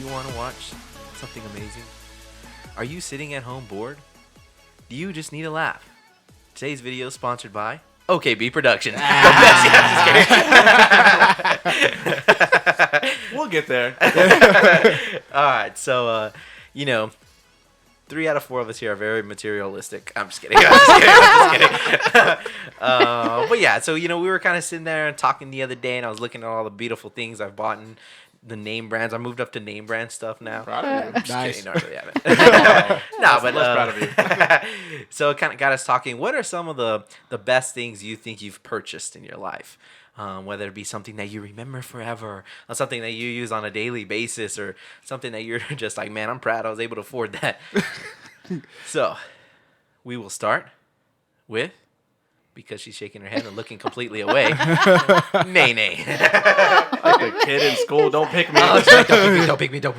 you want to watch something amazing? Are you sitting at home bored? Do you just need a laugh? Today's video is sponsored by OKB Productions. We'll get there. All right, so, 3 out of 4 of us here are very materialistic. I'm just kidding. But yeah, so, we were kind of sitting there and talking the other day, and I was looking at all the beautiful things I've bought and the name brands. I moved up to name brand stuff now. Proud of you. Just Nice. kidding, not really haven't. No, but less proud of you. So it kind of got us talking. What are some of the best things you think you've purchased in your life? Whether it be something that you remember forever, or something that you use on a daily basis, or something that you're just like, man, I'm proud I was able to afford that. So we will start with, because she's shaking her head and looking completely away, Nay. Like the kid in school, don't pick me. Oh, she's like, don't pick me. I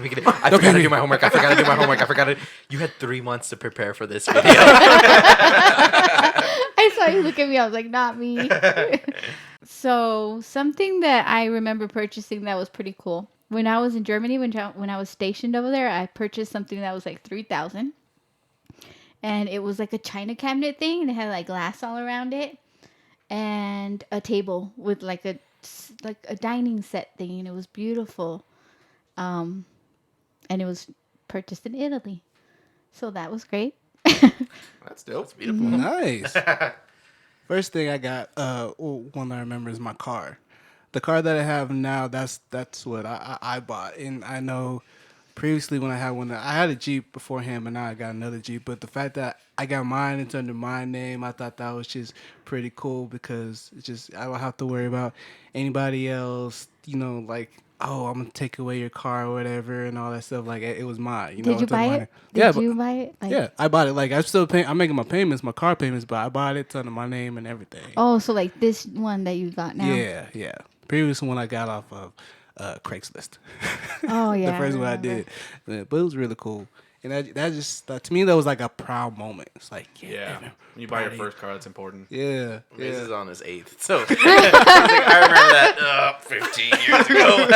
forgot to do my homework. I forgot to. You had 3 months to prepare for this video. I saw you look at me. I was like, not me. So something that I remember purchasing that was pretty cool. When I was in Germany, when I was stationed over there, I purchased something that was like $3,000. And it was like a china cabinet thing. And it had like glass all around it. And a table with like a dining set thing. And it was beautiful. And it was purchased in Italy. So that was great. That's dope. That's beautiful. Nice. First thing I got, one I remember is my car. The car that I have now, that's what I bought. And I know previously when I had a Jeep beforehand, but now I got another Jeep. But the fact that I got mine, it's under my name, I thought that was just pretty cool because it's just, I don't have to worry about anybody else, like, oh, I'm going to take away your car or whatever and all that stuff. Like, it was mine. Did you buy it? Yeah, Did you buy it? Yeah, I bought it. Like, I'm making my payments, my car payments, but I bought it. It's under my name and everything. Oh, so like this one that you got now? Yeah. Previous one I got off of Craigslist. Oh, yeah. The first one I did. Yeah, but it was really cool. And that just, to me, that was like a proud moment. It's like, Yeah. When you buy your first car, that's important. Yeah. This is on his 8th. So I remember that 15 years ago.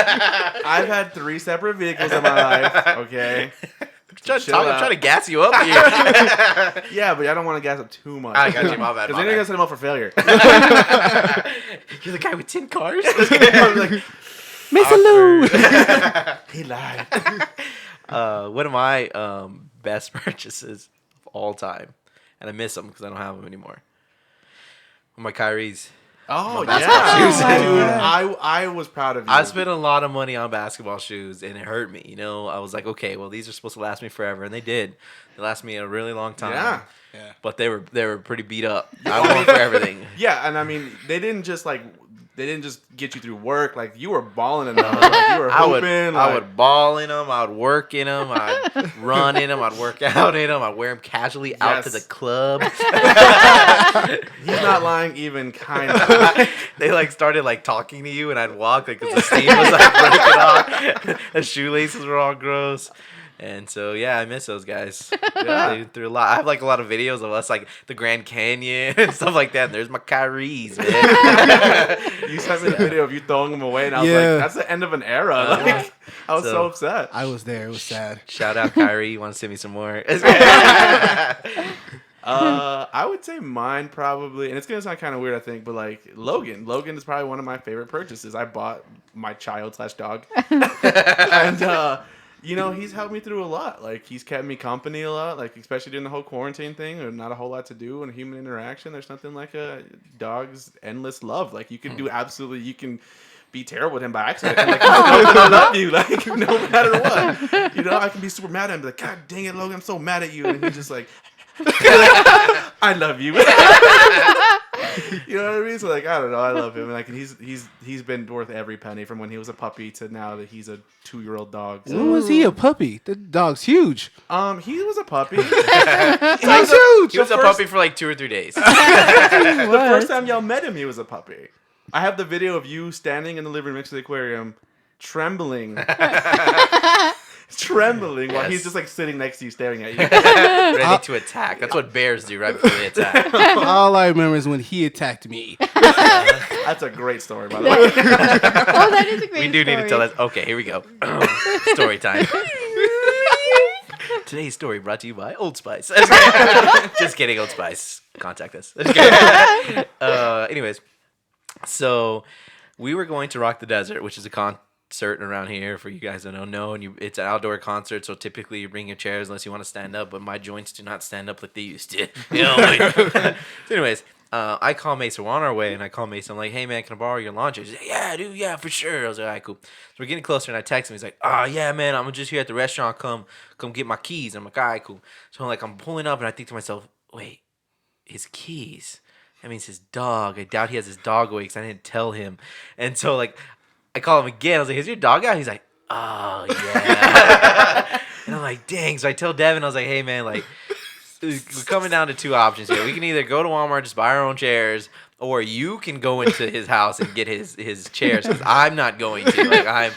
I've had 3 separate vehicles in my life, okay? I'm trying to gas you up here. Yeah, but I don't want to gas up too much. I got you, my bad. Because then you're going to set him up for failure. You're the guy with 10 cars? I'm like, Mr. Lou! he lied. One of my best purchases of all time, and I miss them because I don't have them anymore. My Kyrie's. Oh, basketball yeah. shoes. Dude, I was proud of you. I spent a lot of money on basketball shoes, and it hurt me. I was like, okay, well, these are supposed to last me forever, and they did. They lasted me a really long time. Yeah. But they were pretty beat up. I went for everything. Yeah, and I mean, they didn't just get you through work. Like, you were balling in them. Like, you were hooping. I would ball in them. I would work in them. I'd run in them. I'd work out in them. I'd wear them casually out to the club. He's not lying even kind of. They started talking to you, and I'd walk because the steam was breaking off. The shoelaces were all gross. And so, yeah, I miss those guys. Yeah. They threw a lot. I have a lot of videos of us, the Grand Canyon and stuff like that. And there's my Kyrie's, man. You sent me the video of you throwing them away, and I was like, that's the end of an era. I was so upset. I was there. It was sad. Shout out Kyrie. You want to send me some more? I would say mine probably, and it's gonna sound kind of weird, I think, but Logan. Logan is probably one of my favorite purchases. I bought my child/dog, and he's helped me through a lot. He's kept me company a lot. Especially during the whole quarantine thing, there's not a whole lot to do and human interaction. There's nothing like a dog's endless love. You can do you can be terrible with him by accident. And I love you, no matter what. I can be super mad at him, like, God dang it, Logan, I'm so mad at you, and he's just like, I love you. You know what I mean? So I don't know, I love him. And he's been worth every penny from when he was a puppy to now that he's a 2-year-old dog. So. When was he a puppy? The dog's huge. He was a puppy. He's huge. He was a puppy for 2 or 3 days. The first time y'all met him, he was a puppy. I have the video of you standing in the living room next to the aquarium, trembling. trembling while Yes. he's just like sitting next to you, staring at you. Ready to attack. That's what bears do right before they attack. All I remember is when he attacked me. That's a great story, by the way. Oh, that is a great We do need to story. tell us. Okay, here we go. Story time. Today's story brought to you by Old Spice. Just kidding, Old Spice. Contact us. Anyways, so we were going to Rock the Desert, which is a concert around here for you guys that don't know. And it's an outdoor concert, so typically you bring your chairs unless you want to stand up. But my joints do not stand up like they used to. You know, so anyways. I call Mason. We're on our way, and I call Mason. I'm like, "Hey, man, can I borrow your laundry?" He's like, "Yeah, dude, yeah, for sure." I was like, "All right, cool." So we're getting closer, and I text him. He's like, "Oh, yeah, man, I'm just here at the restaurant. Come get my keys." I'm like, "All right, cool." So I'm pulling up, and I think to myself, "Wait, his keys? That means his dog. I doubt he has his dog away because I didn't tell him." And so I call him again. I was like, "Is your dog out?" He's like, "Oh, yeah." And I'm like, "Dang." So I tell Devin, I was like, "Hey, man, we're coming down to two options here. We can either go to Walmart, just buy our own chairs, or you can go into his house and get his chairs. Because I'm not going to.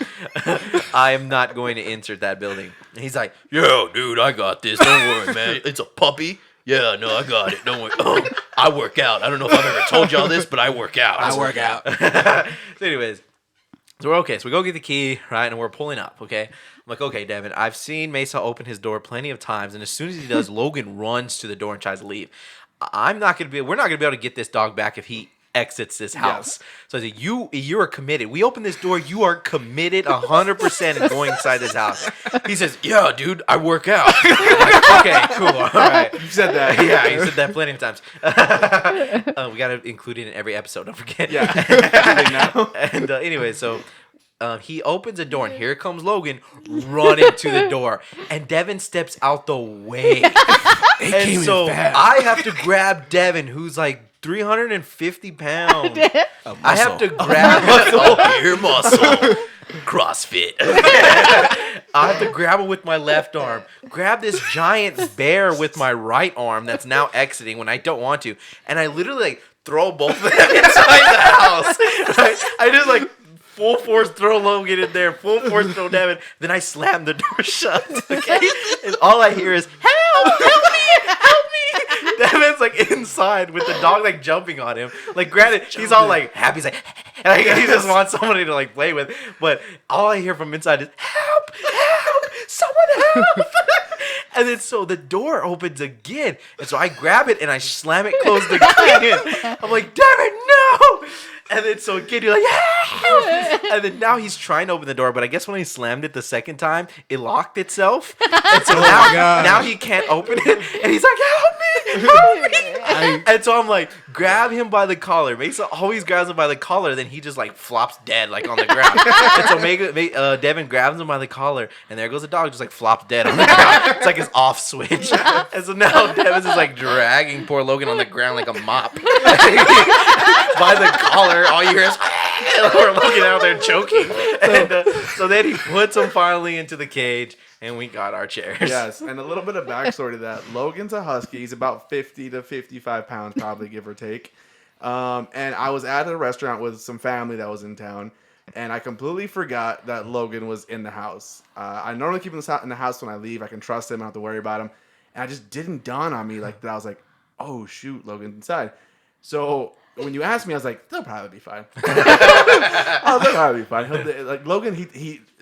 I'm not going to insert that building." And he's like, "Yo, dude, I got this. Don't worry, man. It's a puppy. Yeah, no, I got it. Don't worry. Oh, I work out. I don't know if I've ever told y'all this, but I work out. I work out. So anyways, so we're okay. So we go get the key, right? And we're pulling up, okay? I'm like, "Okay, Devin, I've seen Mesa open his door plenty of times, and as soon as he does, Logan runs to the door and tries to leave. We're not gonna be able to get this dog back if he exits this house." So I said, you are committed. We open this door, you are committed 100% in going inside this house. He says, "Yeah, dude, I work out." I'm like, "Okay, cool, all right." You said that. Yeah, you said that plenty of times. We got to include it in every episode. Don't forget. Yeah. And anyway, so he opens a door, and here comes Logan running to the door, and Devin steps out the way. And so I have to grab Devin, who's like 350 pounds. I have to grab him. Oh, your muscle. CrossFit. I have to grab him with my left arm, grab this giant bear with my right arm that's now exiting when I don't want to, and I literally throw both of them inside the house. Right? I just full force throw Logan in there, full force throw Devin, then I slam the door shut. Okay, and all I hear is help me, help me. Devin's inside with the dog jumping on him. Granted, he's all happy. He's he just wants somebody to play with. But all I hear from inside is help, help, someone help. And then so the door opens again, and so I grab it and I slam it closed again. I'm like, "Devin, no!" And then so again, you're like, help! And then now he's trying to open the door, but I guess when he slammed it the second time, it locked itself. And so now he can't open it. And he's like, "Help me! Help me!" And so I'm like, grab him by the collar. Mesa always grabs him by the collar, then he just flops dead on the ground. And so Devin grabs him by the collar, and there goes the dog, just flops dead on the ground. It's his off switch. And so now Devin's just dragging poor Logan on the ground like a mop. By the collar. All you hear is we're looking out there choking. And so then he puts him finally into the cage, and we got our chairs. Yes, and a little bit of backstory to that. Logan's a husky. He's about 50 to 55 pounds, probably, give or take. And I was at a restaurant with some family that was in town, and I completely forgot that Logan was in the house. I normally keep him in the house when I leave. I can trust him. I don't have to worry about him. And I just didn't dawn on me that. I was like, "Oh, shoot, Logan's inside." So when you asked me, I was like, "They'll probably be fine." They'll probably be fine. Logan,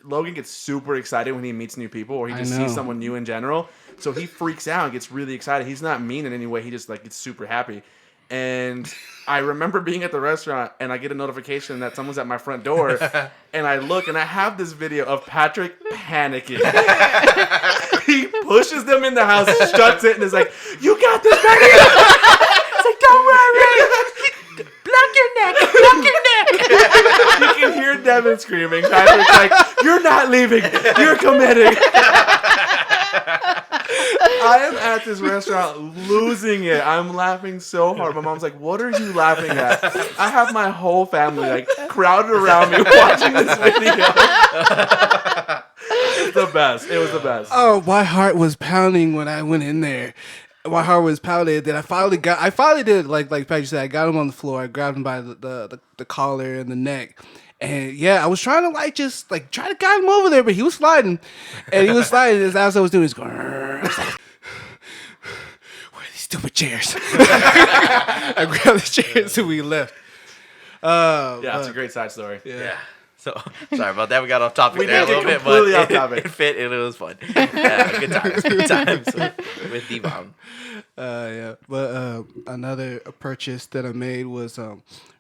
Logan gets super excited when he meets new people or he just sees someone new in general. So he freaks out and gets really excited. He's not mean in any way. He just gets super happy. And I remember being at the restaurant and I get a notification that someone's at my front door. And I look and I have this video of Patrick panicking. He pushes them in the house, shuts it, and is like, "You got this, baby." It's like, "Don't worry. Block your neck. Block your neck." You can hear Devin screaming. Patrick's like, "You're not leaving. You're committing." I am at this restaurant losing it. I'm laughing so hard. My mom's like, "What are you laughing at?" I have my whole family crowded around me watching this video. It's the best. It was the best. Oh, my heart was pounding when I went in there. My heart was pounding. Then I finally did like Patrick said. I got him on the floor. I grabbed him by the collar and the neck, And yeah, I was trying to try to guide him over there, but he was sliding, and as I was doing, he's going. I was like, where are these stupid chairs? I grabbed the chairs and we left. Yeah, it's a great side story. Yeah. So sorry about that. We got off topic We there a did little get bit, but completely off topic. it fit and it was fun. Good times with Devon. Yeah, but another purchase that I made was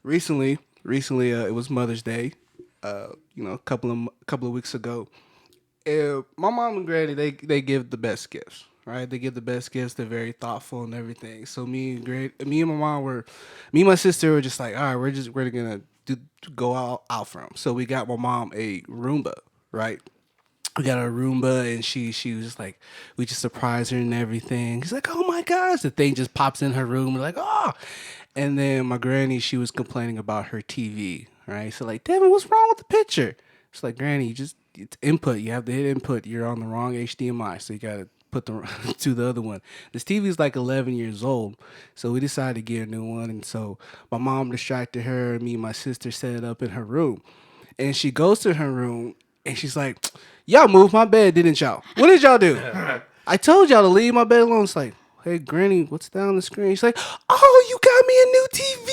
recently. Recently, it was Mother's Day. A couple of weeks ago. My mom and granny they give the best gifts, right? They give the best gifts. They're very thoughtful and everything. So me and my sister were just like, all right, we're gonna go out from. So we got my mom a Roomba, right? We got a Roomba, and she was just like, we just surprised her and everything. She's like, oh my gosh, the thing just pops in her room. We're like, oh. And then my granny, she was complaining about her TV, right? So like, Devin, what's wrong with the picture? It's like, granny, it's input. You have to hit input. You're on the wrong HDMI, so you got to put to the other one. This TV is like 11 years old, so we decided to get a new one. And so my mom distracted her, and me and my sister set it up in her room. And she goes to her room, and she's like, y'all moved my bed, didn't y'all? What did y'all do? I told y'all to leave my bed alone. It's like, hey, Granny, what's down the screen? She's like, oh, you got me a new TV.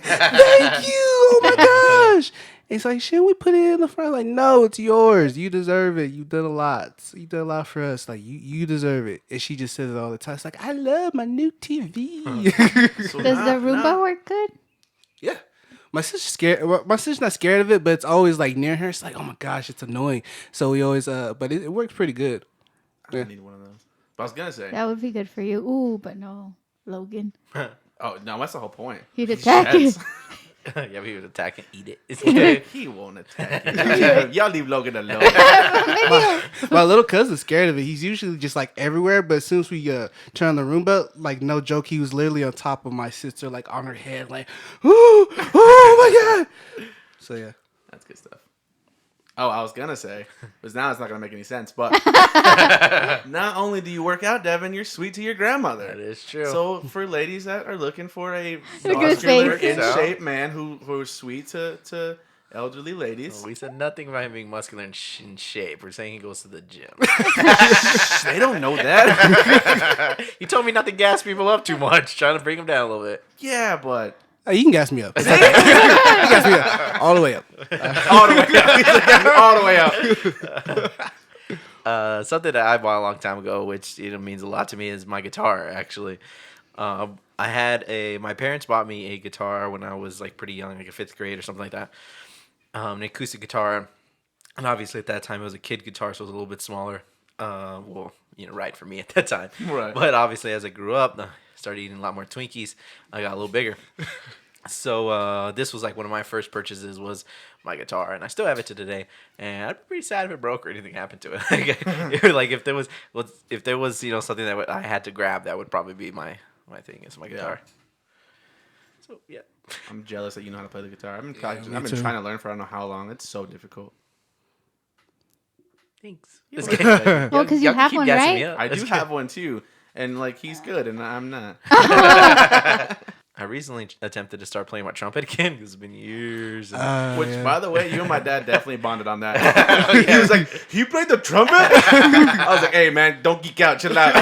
Thank you. Oh, my gosh. And it's like, shouldn't we put it in the front? Like, no, it's yours. You deserve it. You've done a lot. You done a lot for us. Like, you deserve it. And she just says it all the time. It's like, I love my new TV. Does the Roomba work good? Yeah. My sister's scared. Well, my sister's not scared of it, but it's always like near her. It's like, oh my gosh, it's annoying. So we always, but it works pretty good. I need one of those. But I was gonna say, That would be good for you. Ooh, but no, Logan. oh no, that's the whole point. He'd attack you. Yeah, but he would attack and eat it. He won't attack you. Y'all leave Logan alone. My little cousin's scared of it. He's usually just like everywhere, but as soon as we turn on the Roomba, like no joke, he was literally on top of my sister, like on her head, like, oh my god. So yeah, That's good stuff. Oh, I was gonna say, because now it's not gonna make any sense. But not only do you work out, Devin, you're sweet to your grandmother. That is true. So for ladies that are looking for a Look at his muscular, face. in shape man who's sweet to elderly ladies, Well, we said nothing about him being muscular and in shape. We're saying he goes to the gym. they don't know that. He told me not to gas people up too much, trying to bring them down a little bit. Yeah, but hey, you can gas me up. You can gas me up all the way up. all the way up. He's like, all the way up. Something that I bought a long time ago, which means a lot to me, is my guitar. Actually, I had my parents bought me a guitar when I was like pretty young, like a 5th grade or something like that. An acoustic guitar, and obviously at that time it was a kid guitar, so it was a little bit smaller. Right for me at that time. Right. But obviously as I grew up, I started eating a lot more Twinkies. I got a little bigger. So this was like one of my first purchases was my guitar, and I still have it to today. And I'd be pretty sad if it broke or anything happened to it. Like if there was something that I had to grab, that would probably be my thing is my guitar. So yeah. I'm jealous that you know how to play the guitar. I've been me I've been too. trying to learn for I don't know how long. It's so difficult. Thanks. Well, 'cause you have one, right? I do have one too, and like he's good, and I'm not. I recently attempted to start playing my trumpet again because it's been years. Which, yeah. by the way, you and my dad definitely bonded on that. He was like, "He played the trumpet." I was like, "Hey, man, don't geek out, chill out."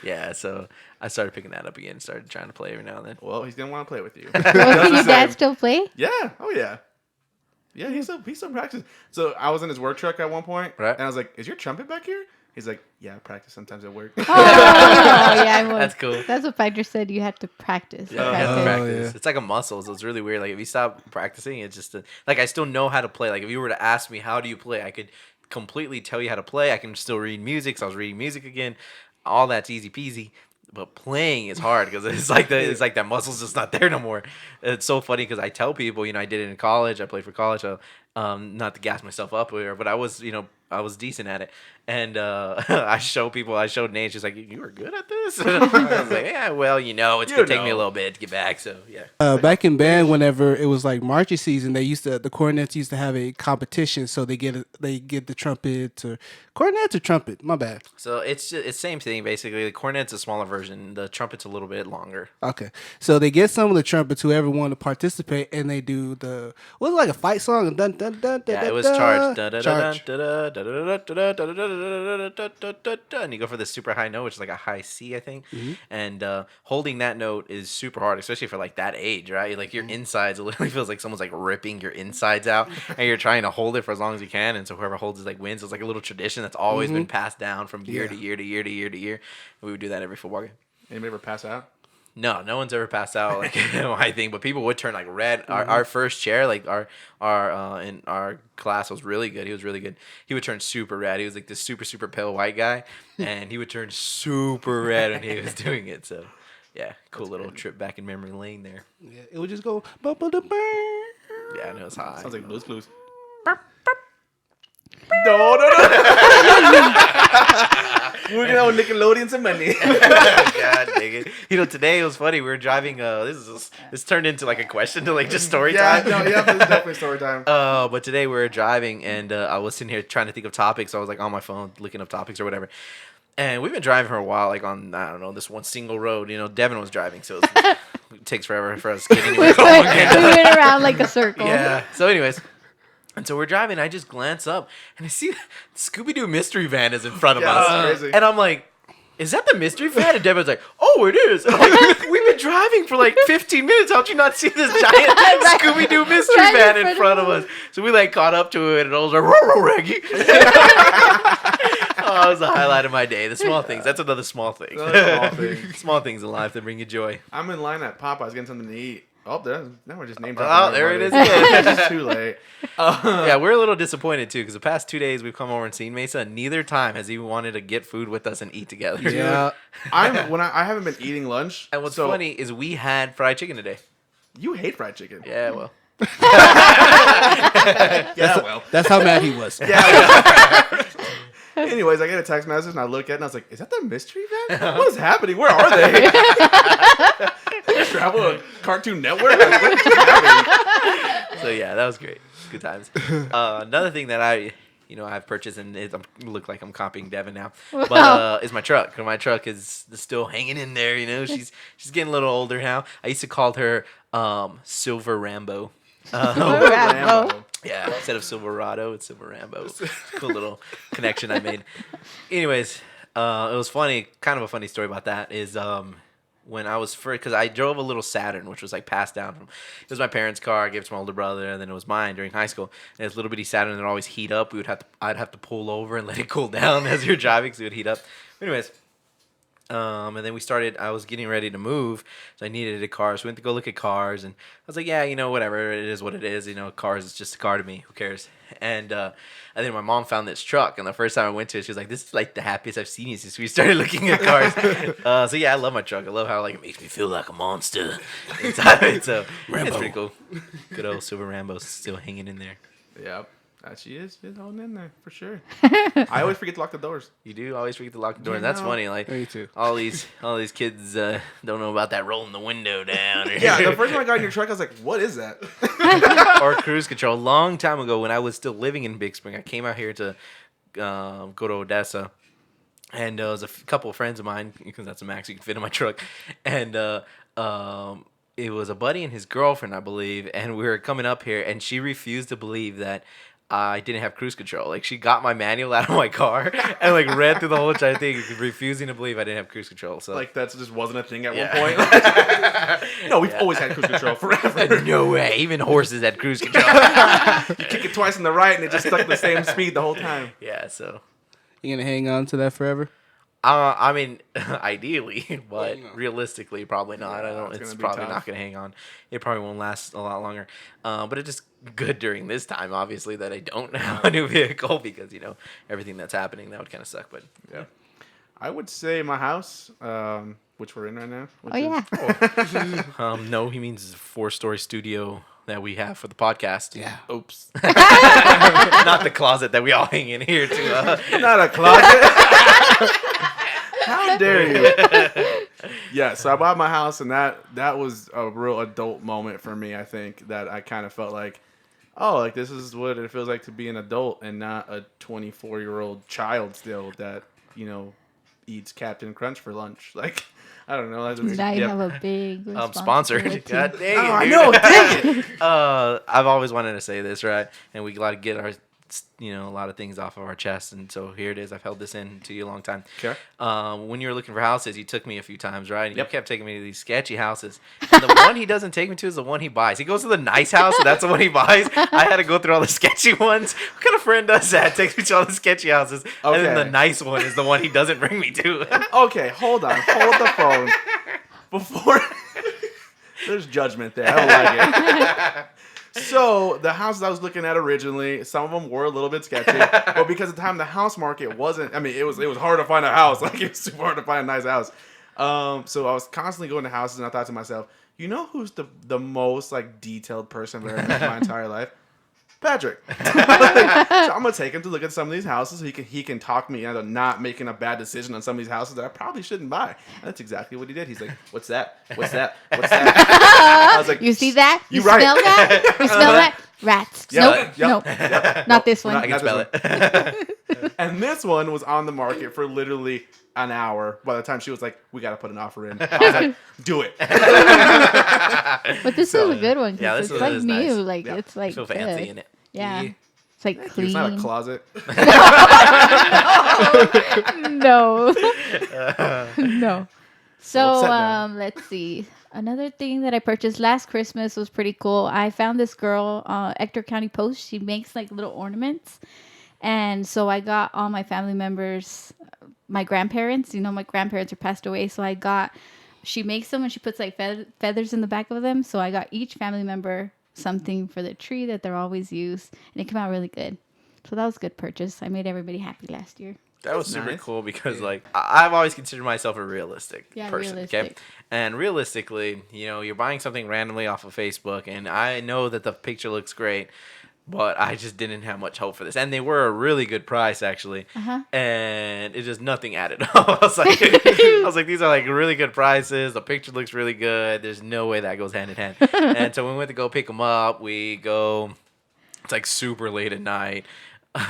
Yeah, so I started picking that up again and started trying to play every now and then. Well, he's gonna want to play with you. Well, can your dad still play? Yeah. Oh yeah. Yeah, he's still practicing. So I was in his work truck at one point, Right. and I was like, "Is your trumpet back here?" He's like, "Yeah, I practice sometimes at work." Oh, yeah, I would. That's cool. That's what Pedro said. You had to practice. Yeah, you have to Oh, practice. yeah. It's like a muscle, so it's really weird. Like if you stop practicing, it's just like I still know how to play. Like if you were to ask me how do you play, I could completely tell you how to play. I can still read music, so I was reading music again. All that's easy peasy. But playing is hard because it's like that muscle's just not there no more. It's so funny because I tell people, I did it in college. I played for college, so not to gas myself up or whatever, but I was decent at it. And I showed Nate. She's like, "You were good at this." I was like, "Yeah, well, it's gonna take me a little bit to get back." So yeah. Back in band, whenever it was like marching season, the cornets used to have a competition, so they get the trumpets or cornets or trumpet. My bad. So it's same thing basically. The cornet's a smaller version. The trumpet's a little bit longer. Okay, so they get some of the trumpets, whoever wanted to participate, and they do was it like a fight song? Dun, dun, dun, Yeah, dun, it was dun, charged. charge. And you go for the super high note, which is like a high C, I think. And holding that note is super hard, especially for like that age, right? Like your insides, it literally feels like someone's like ripping your insides out, and you're trying to hold it for as long as you can. And so whoever holds it like wins. It's like a little tradition that's always been passed down from year to year to year to year to year. And we would do that every football game. Anybody ever pass out? No one's ever passed out like I think, but people would turn like red. Our first chair, like our in our class was really good. He was really good. He would turn super red. He was like this super super pale white guy, and he would turn super red when he was doing it. So yeah, cool little trip back in memory lane there. Yeah, it would just go. Yeah, I know it's high. Sounds like Blue's Clues. No. We're gonna have Nickelodeon some money. God dang it! Today it was funny. We were driving. This turned into like a question to like just story time. Yeah, this is definitely story time. But today we were driving, and I was sitting here trying to think of topics. So I was like on my phone looking up topics or whatever. And we've been driving for a while, like on, I don't know, this one single road. Devin was driving, so it takes forever for us to get anywhere. we went around like a circle. Yeah. So, anyways. And so we're driving. I just glance up and I see the Scooby-Doo mystery van is in front of us. That's crazy. And I'm like, is that the mystery van? And Devin's like, oh, it is. And I'm like, we've been driving for like 15 minutes. How'd you not see this giant Scooby-Doo mystery van in front of us? So we like caught up to it and I was like, row, Reggie. Oh, it was the highlight of my day. The small things. That's another small thing. Small things in life that bring you joy. I'm in line at Popeyes getting something to eat. Oh, now we're just name dropping. Oh, there it is. It's too late. Yeah, we're a little disappointed too because the past 2 days we've come over and seen Mesa. Neither time has he wanted to get food with us and eat together. Yeah, I haven't been eating lunch. And what's funny is we had fried chicken today. You hate fried chicken. Yeah, well. That's how mad he was. Yeah. Anyways, I get a text message and I look at it and I was like, is that the mystery van? What is happening? Where are they? Travel a Cartoon Network? What is happening? So yeah, that was great. Good times. Another thing that I've purchased, and I look like I'm copying Devin now, but is my truck. My truck is still hanging in there. She's getting a little older now. I used to call her Silver Rambo. Rambo. Yeah, instead of Silverado, it's Silver Rambo. Cool little connection I made. Anyways, it was funny. Kind of a funny story about that is when I was first, because I drove a little Saturn, which was like passed down from. It was my parents' car. I gave it to my older brother, and then it was mine during high school. And this little bitty Saturn that would always heat up. I'd have to pull over and let it cool down as you're driving, so it would heat up. Anyways. And then I was getting ready to move, so I needed a car. So we went to go look at cars, and I was like, yeah, whatever, it is what it is. Cars is just a car to me. Who cares? And then my mom found this truck, and the first time I went to it, she was like, this is like the happiest I've seen you since we started looking at cars. So yeah, I love my truck. I love how like it makes me feel like a monster inside it. So it's pretty cool. Good old Silver Rambo's still hanging in there. Yep. She is holding in there for sure. I always forget to lock the doors. You do always forget to lock the door, and that's funny. Like Me too. all these kids don't know about that rolling the window down. Yeah, the first time I got in your truck, I was like, "What is that?" Or cruise control. A long time ago, when I was still living in Big Spring, I came out here to go to Odessa, and there was a couple of friends of mine because that's a max you can fit in my truck, and it was a buddy and his girlfriend, I believe, and we were coming up here, and she refused to believe that I didn't have cruise control. Like, she got my manual out of my car and like read through the whole entire thing, refusing to believe I didn't have cruise control. So like that just wasn't a thing at one point. No, we've always had cruise control forever. No way. Even horses had cruise control. You kick it twice in the right and it just stuck the same speed the whole time. Yeah. So You gonna hang on to that forever? I mean, ideally, but realistically, probably not. Yeah, I don't. it's It's gonna be probably tough. not going to hang on. It probably won't last a lot longer. But it's just good during this time, obviously, that I don't have a new vehicle because everything that's happening. That would kind of suck. But Yeah. I would say my house, which we're in right now. Which Oh, yeah. no, he means 4-story studio that we have for the podcast. Yeah. Oops. Not the closet that we all hang in here to. Not a closet. How dare you? Yeah, so I bought my house, and that was a real adult moment for me. I think that I kind of felt like, oh, like this is what it feels like to be an adult and not a 24-year-old child still that eats Captain Crunch for lunch. Like, I don't know. Now you have a big sponsored. responsibility. God dang it, Oh, I dude. know. Dang it. I've always wanted to say this, right? And we got to get our, a lot of things off of our chest. And so here it is. I've held this in to you a long time. Okay. When you were looking for houses, you took me a few times, right? And Yep. you kept taking me to these sketchy houses. And the one he doesn't take me to is the one he buys. He goes to the nice house, and that's the one he buys. I had to go through all the sketchy ones. What kind of friend does that? Takes me to all the sketchy houses. And then Okay. the nice one is the one he doesn't bring me to. Okay, hold on. Hold the phone. Before there's judgment there. I don't like it. So the houses I was looking at originally, some of them were a little bit sketchy, but because at the time the house market wasn't. I mean, it was hard to find a house. Like, it was super hard to find a nice house. So I was constantly going to houses, and I thought to myself, you know who's the most like detailed person I've ever met in my entire life? Patrick. So I'm gonna take him to look at some of these houses so he can talk me into not making a bad decision on some of these houses that I probably shouldn't buy. And that's exactly what he did. He's like, "What's that? What's that? What's that?" I was like, You see that? You right. smell that? You smell that? Rats. Yep, Nope. yep, Nope. Not this one. I can spell it. And this one was on the market for literally an hour. By the time she was like, "We got to put an offer in," I was like, "Do it." But this is a good one. 'Cause Yeah, this it's one like is new. nice. Like Yeah. it's like So fancy good. in it. Yeah. Yeah. It's like It's clean. not a closet. No. No. So upset now. let's see. Another thing that I purchased last Christmas was pretty cool. I found this girl, Ector County Post. She makes like little ornaments. And so I got all my family members, my grandparents. My grandparents are passed away. So she makes them and she puts like feathers in the back of them. So I got each family member something for the tree that they're always use. And it came out really good. So that was a good purchase. I made everybody happy last year. That was super Nice. cool because, like, I've always considered myself a realistic person. Okay, realistic. and realistically, you're buying something randomly off of Facebook, and I know that the picture looks great, but I just didn't have much hope for this. And they were a really good price, actually, and it just nothing added up. I was like, these are like really good prices. The picture looks really good. There's no way that goes hand in hand. And so when we went to go pick them up, it's like super late at night.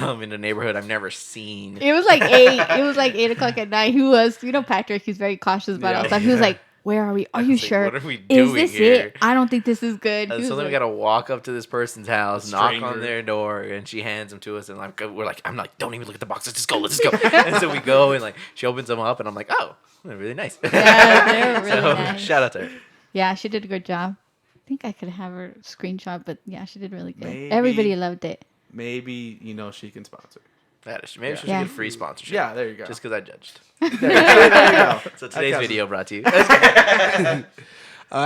In a neighborhood I've never seen. It was like 8. It was like 8:00 at night. He was, Patrick, he's very cautious about all stuff. He was like, "Where are we? Are you was like, sure? what are we Is doing this here?" it? I don't think this is good." He And was so then we like- gotta walk up to this person's house, knock on stranger. their door, and she hands them to us, and like we're like, I'm like, don't even look at the box, let's just go. And so we go, and like she opens them up, and I'm like, oh, they're really nice. Yeah, they're really So nice. shout out to her. Yeah, she did a good job. I think I could have her screenshot, but yeah, she did really good. Maybe- Everybody loved it. Maybe she can sponsor. Maybe she should Yeah. get free sponsorship. Yeah, there you go. Just because I judged. there you go. So today's Okay. video brought to you. I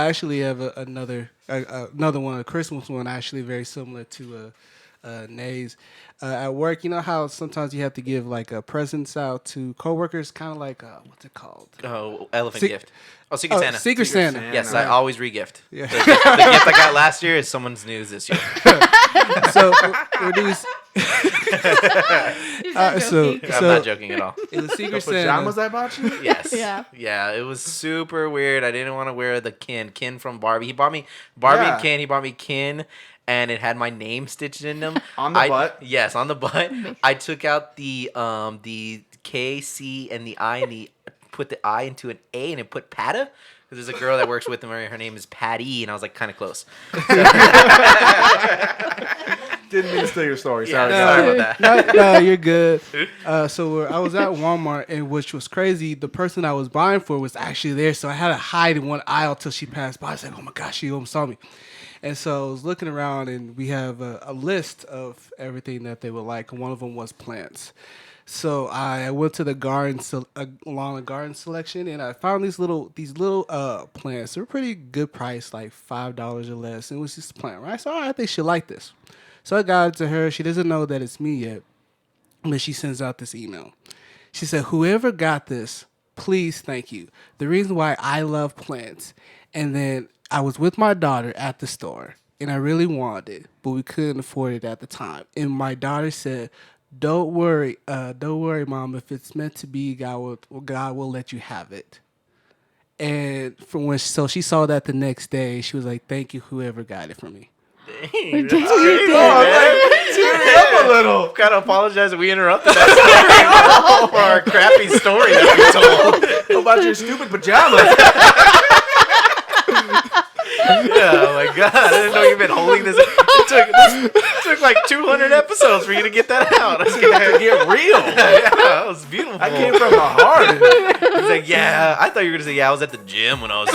actually have another one, a Christmas one, actually very similar to Nay's. At work, you know how sometimes you have to give like presents out to coworkers, kind of like what's it called? Oh, elephant Se- gift. Oh, Secret Santa. Secret Santa. Santa. Yes, I always re-gift. Yeah. The gift I got last year is someone's news this year. So were these? So I'm not joking at all. it was The Secret pajamas Santa. I bought you? Yes. Yeah. Yeah, it was super weird. I didn't want to wear the Ken from Barbie. He bought me Barbie Yeah. and Ken. He bought me Ken, and it had my name stitched in them. On the butt? Yes, on the butt. I took out the K, C, and the I, and put the I into an A, and it put Pata. Because there's a girl that works with him. Her name is Patty, and I was like kind of close. Didn't mean to steal your story. Yeah, Sorry. sorry guys. about that. No, you're good. So I was at Walmart, and which was crazy, the person I was buying for was actually there, so I had to hide in one aisle till she passed by. I was like, oh my gosh, she almost saw me. And so I was looking around, and we have a list of everything that they would like, and one of them was plants. So I went to the garden, along the garden selection, and I found these little plants. They were pretty good price, like $5 or less. And it was just a plant, right? So I think she'll like this. So I got it to her. She doesn't know that it's me yet, but she sends out this email. She said, "Whoever got this, please thank you. The reason why I love plants." And then I was with my daughter at the store, and I really wanted it, but we couldn't afford it at the time. And my daughter said, don't worry, Mom. If it's meant to be, God will let you have it. And so she saw that the next day. She was like, "Thank you, whoever got it for me." Dang, Dang, that's you crazy, did. man. Cheer me up a little. Gotta apologize that we interrupted that for our crappy story that we told. How about your stupid pajamas? Yeah, oh my god, I didn't know you've been holding this. It took like 200 episodes for you to get that out. It's gonna have to get real. Yeah, that was beautiful. I came from the heart. He's like, yeah, I thought you were gonna say, yeah, I was at the gym when I was.